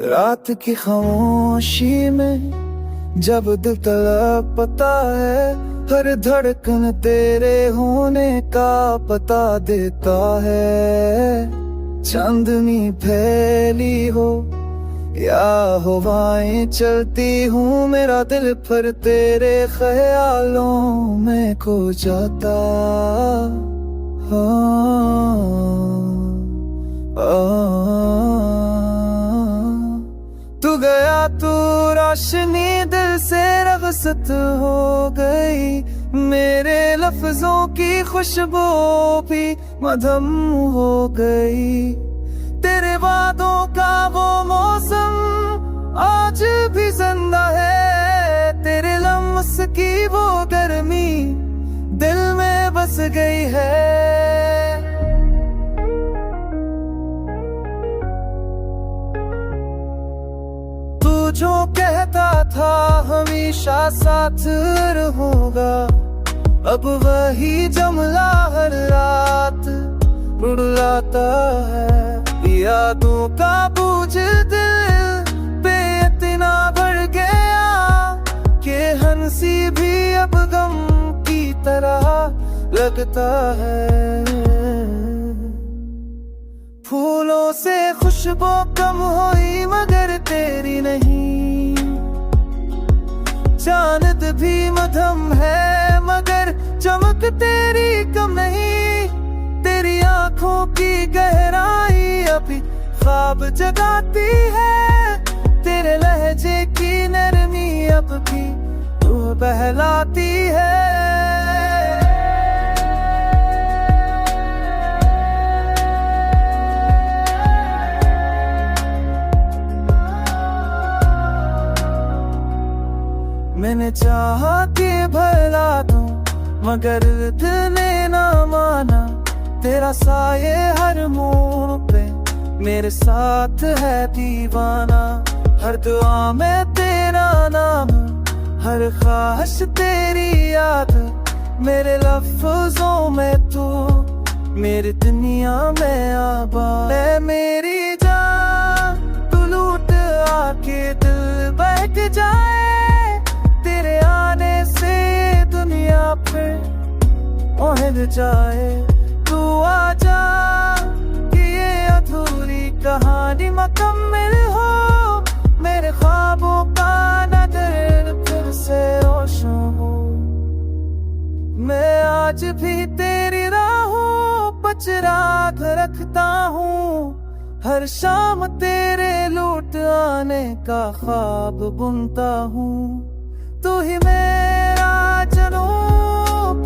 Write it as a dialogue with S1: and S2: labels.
S1: रात की खामोशी में जब दिल तड़पता है, हर धड़कन तेरे होने का पता देता है। चांदनी फैली हो या हवाएं चलती हूँ, मेरा दिल पर तेरे ख्यालों में खो जाता। तू गया तू रोशनी दिल से रग़्सत हो गई, मेरे लफ्जों की खुशबू भी मधम हो गई। तेरे वादों का वो मौसम आज भी जिंदा है, तेरे लम्स की वो गर्मी दिल में बस गई है। तू जो कहता था हमेशा साथ रहूंगा, अब वही जुमला हर रात रुलाता है। यादों का बोझ दिल पे इतना बढ़ गया कि हंसी भी अब गम की तरह लगता है। फूलों से खुशबू कम हुई मगर तेरी नहीं, चांद भी मधम है मगर चमक तेरी कम नहीं। तेरी आंखों की गहराई अभी ख्वाब जगाती है, तेरे लहजे की नरमी अब भी तू बहलाती है। मैंने चाहा कि भला दूं मगर दिल ने ना माना, तेरा साये हर मोड़ पे मेरे साथ है दीवाना। हर दुआ में तेरा नाम, हर ख्वाहिश तेरी याद, मेरे लफ्जों में तू मेरी दुनिया में आबाद है। मेरी जान तू लूट आके दिल बैठ जाए, तेरे आने से दुनिया पे ओढ़ जाए। तू आजा कि ये अधूरी कहानी मुकम्मल हो, मेरे ख्वाबों का नजर फिर से रोशन हो। मैं आज भी तेरी राहों पर चिराग रखता हूँ, हर शाम तेरे लौट आने का ख्वाब बुनता हूँ। तू ही मेरा जुनून,